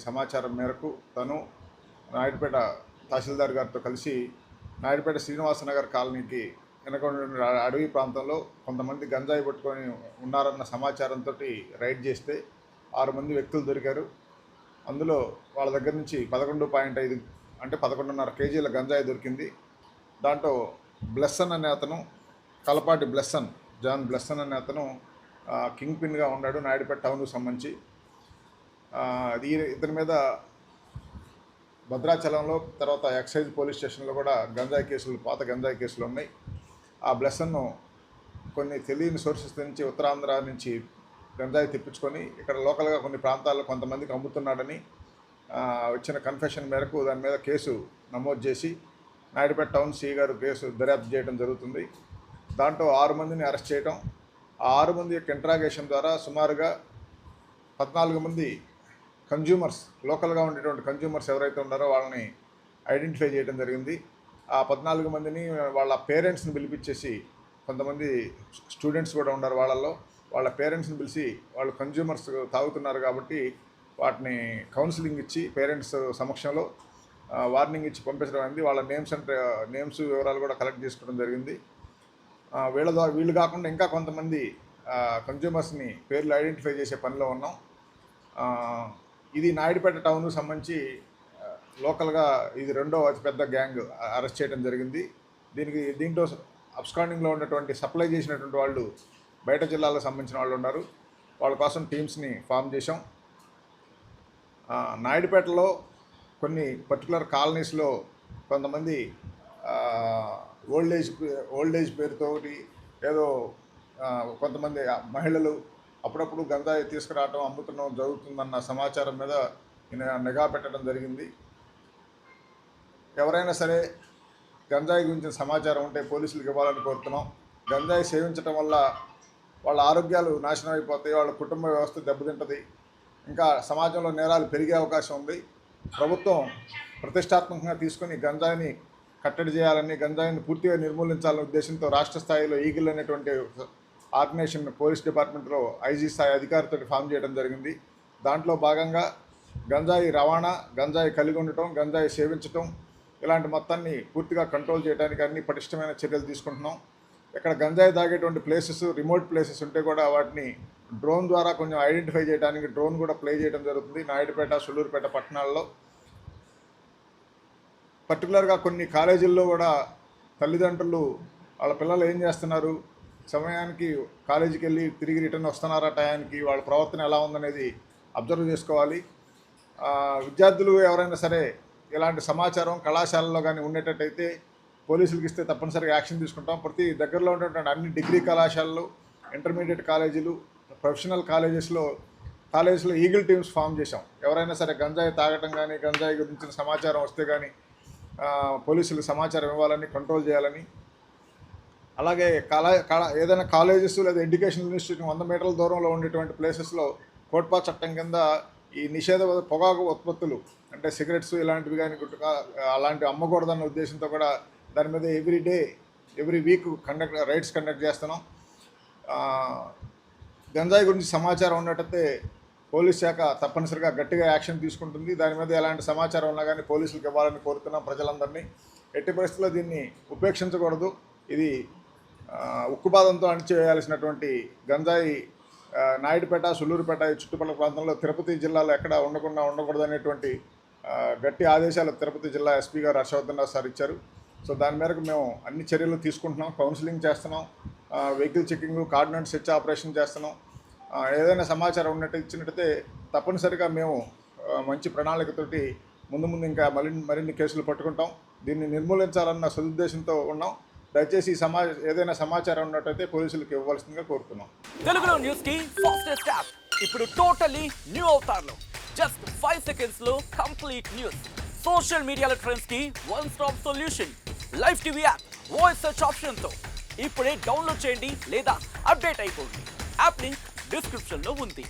సమాచారం మేరకు తను నాయుడుపేట తహసీల్దార్ గారితో కలిసి నాయుడుపేట శ్రీనివాసనగర్ కాలనీకి వెనక అడవి ప్రాంతంలో కొంతమంది గంజాయి పట్టుకొని ఉన్నారన్న సమాచారంతో రైడ్ చేస్తే 6 మంది వ్యక్తులు దొరికారు. అందులో వాళ్ళ దగ్గర నుంచి 11.5 అంటే 11.5 కేజీల గంజాయి దొరికింది. దాంట్లో బ్లెస్సన్ అనే అతను, కలపాటి జాన్ బ్లెస్సన్ అనే అతను కింగ్ పిన్గా ఉన్నాడు నాయుడుపేట టౌన్కు సంబంధించి. ఇతని మీద భద్రాచలంలో తర్వాత ఎక్సైజ్ పోలీస్ స్టేషన్లో కూడా పాత గంజాయి కేసులు ఉన్నాయి. ఆ బ్లెస్సన్ను కొన్ని తెలియని సోర్సెస్ నుంచి ఉత్తరాంధ్ర నుంచి గంజాయి తెప్పించుకొని ఇక్కడ లోకల్గా కొన్ని ప్రాంతాల్లో కొంతమందికి అమ్ముతున్నాడని వచ్చిన కన్ఫెషన్ మేరకు దాని మీద కేసు నమోదు చేసి నాయుడుపేట టౌన్ సిఐ గారు కేసు దర్యాప్తు చేయడం జరుగుతుంది. దాంట్లో 6 మందిని అరెస్ట్ చేయడం, ఆ 6 మంది యొక్క ఇంట్రాగేషన్ ద్వారా సుమారుగా 14 మంది కన్జ్యూమర్స్, లోకల్గా ఉండేటువంటి కన్జ్యూమర్స్ ఎవరైతే ఉన్నారో వాళ్ళని ఐడెంటిఫై చేయడం జరిగింది. ఆ 14 మందిని వాళ్ళ పేరెంట్స్ని పిలిపించేసి, కొంతమంది స్టూడెంట్స్ కూడా ఉన్నారు వాళ్ళ పేరెంట్స్ని పిలిచి వాళ్ళు కన్జ్యూమర్స్ తాగుతున్నారు కాబట్టి వాటిని కౌన్సిలింగ్ ఇచ్చి పేరెంట్స్ సమక్షంలో వార్నింగ్ ఇచ్చి పంపించడం అయింది. వాళ్ళ నేమ్స్ వివరాలు కూడా కలెక్ట్ చేసుకోవడం జరిగింది. వీళ్ళు కాకుండా ఇంకా కొంతమంది కన్జ్యూమర్స్ని పేర్లు ఐడెంటిఫై చేసే పనిలో ఉన్నాం. ఇది నాయుడుపేట టౌన్కు సంబంధించి లోకల్గా ఇది 2వ అతిపెద్ద గ్యాంగ్ అరెస్ట్ చేయడం జరిగింది. దీంట్లో అబ్స్కాండింగ్లో ఉన్నటువంటి సప్లై చేసినటువంటి వాళ్ళు బయట జిల్లాలకు సంబంధించిన వాళ్ళు ఉన్నారు. వాళ్ళ కోసం టీమ్స్ని ఫామ్ చేశాం. నాయుడుపేటలో కొన్ని పర్టికులర్ కాలనీస్లో కొంతమంది ఓల్డ్ ఏజ్ పేరుతో ఏదో కొంతమంది మహిళలు అప్పుడప్పుడు గంజాయి తీసుకురావటం, అమ్ముతుండడం జరుగుతుందన్న సమాచారం మీద నిఘా పెట్టడం జరిగింది. ఎవరైనా సరే గంజాయి గురించి సమాచారం ఉంటే పోలీసులకు ఇవ్వాలని కోరుతున్నాం. గంజాయి సేవించడం వల్ల వాళ్ళ ఆరోగ్యాలు నాశనం అయిపోతాయి, వాళ్ళ కుటుంబ వ్యవస్థ దెబ్బతింటుంది, ఇంకా సమాజంలో నేరాలు పెరిగే అవకాశం ఉంది. ప్రభుత్వం ప్రతిష్టాత్మకంగా తీసుకుని గంజాయిని కట్టడి చేయాలని, గంజాయిని పూర్తిగా నిర్మూలించాలనే ఉద్దేశంతో రాష్ట్ర స్థాయిలో ఈగిల్ అనేటువంటి ఆర్గనైజేషన్ పోలీస్ డిపార్ట్మెంట్లో ఐజీ స్థాయి అధికారితో ఫామ్ చేయడం జరిగింది. దాంట్లో భాగంగా గంజాయి రవాణా, గంజాయి కలిగి ఉండటం, గంజాయి సేవించటం ఇలాంటి మొత్తాన్ని పూర్తిగా కంట్రోల్ చేయడానికి అన్ని పటిష్టమైన చర్యలు తీసుకుంటున్నాం. ఇక్కడ గంజాయి తాగేటువంటి ప్లేసెస్, రిమోట్ ప్లేసెస్ ఉంటే కూడా వాటిని డ్రోన్ ద్వారా కొంచెం ఐడెంటిఫై చేయడానికి డ్రోన్ కూడా ప్లే చేయడం జరుగుతుంది. నాయుడుపేట, సూళ్ళూరుపేట పట్టణాల్లో పర్టికులర్గా కొన్ని కాలేజీల్లో కూడా తల్లిదండ్రులు వాళ్ళ పిల్లలు ఏం చేస్తున్నారు, సమయానికి కాలేజీకి వెళ్ళి తిరిగి రిటర్న్ వస్తున్నారా, టయానికి వాళ్ళ ప్రవర్తన ఎలా ఉందనేది అబ్జర్వ్ చేసుకోవాలి. విద్యార్థులు ఎవరైనా సరే ఇలాంటి సమాచారం కళాశాలలో కానీ ఉండేటట్టయితే పోలీసులకు ఇస్తే తప్పనిసరిగా యాక్షన్ తీసుకుంటాం. ప్రతి దగ్గరలో ఉన్నటువంటి అన్ని డిగ్రీ కళాశాలలు, ఇంటర్మీడియట్ కాలేజీలు, ప్రొఫెషనల్ కాలేజెస్లో ఈగిల్ టీమ్స్ ఫామ్ చేశాం. ఎవరైనా సరే గంజాయి తాగటం కానీ, గంజాయి గురించిన సమాచారం వస్తే కానీ పోలీసులకు సమాచారం ఇవ్వాలని, కంట్రోల్ చేయాలని. అలాగే ఏదైనా కాలేజెస్ లేదా ఎడ్యుకేషనల్ ఇన్స్టిట్యూట్ 100 మీటర్ల దూరంలో ఉండేటువంటి ప్లేసెస్లో కోట్పా చట్టం కింద ఈ నిషేధ పొగాకు ఉత్పత్తులు అంటే సిగరెట్స్ ఇలాంటివి కానీ అలాంటివి అమ్మకూడదన్న ఉద్దేశంతో కూడా దాని మీద ఎవ్రీ వీక్ రైడ్స్ కండక్ట్ చేస్తున్నాం. గంజాయి గురించి సమాచారం ఉన్నట్టయితే పోలీస్ శాఖ తప్పనిసరిగా గట్టిగా యాక్షన్ తీసుకుంటుంది. దాని మీద ఎలాంటి సమాచారం ఉన్నా కానీ పోలీసులకు ఇవ్వాలని కోరుతున్నాం ప్రజలందరినీ. ఎట్టి పరిస్థితుల్లో దీన్ని ఉపేక్షించకూడదు. ఇది ఉక్కుపాదంతో అణిచివేయాల్సినటువంటి గంజాయి నాయుడుపేట, సూళ్ళూరుపేట చుట్టుపక్కల ప్రాంతంలో తిరుపతి జిల్లాలో ఎక్కడ ఉండకూడదు అనేటువంటి గట్టి ఆదేశాలు తిరుపతి జిల్లా ఎస్పీ గారు హర్షవర్ధన్ రావు సార్ ఇచ్చారు. సో దాని మేరకు మేము అన్ని చర్యలు తీసుకుంటున్నాం. కౌన్సిలింగ్ చేస్తున్నాం, వెహికల్ చెకింగ్, కార్డినెంట్ సెర్చ్ ఆపరేషన్ చేస్తున్నాం. ఏదైనా సమాచారం ఇచ్చినట్టయితే తప్పనిసరిగా మేము మంచి ప్రణాళికతోటి ముందు ఇంకా మరిన్ని కేసులు పట్టుకుంటాం. దీన్ని నిర్మూలించాలన్న సదుద్దేశంతో ఉన్నాం. దయచేసి ఏదైనా సమాచారం ఉన్నట్టయితే పోలీసులకు ఇవ్వాల్సిందిగా కోరుతున్నాం. తెలుగులో న్యూస్ కి ఫాస్టెస్ట్ యాప్ ఇప్పుడు టోటల్లీ న్యూ అవతార్లో జస్ట్ 5 seconds లో కంప్లీట్ న్యూస్. సోషల్ మీడియాలో ట్రెండ్స్ కి one stop solution. Live TV app voice search option తో ఇప్పుడే డౌన్లోడ్ చేయండి లేదా అప్డేట్ అయిపోండి. యాప్ లింక్ డిస్క్రిప్షన్ లో ఉంది.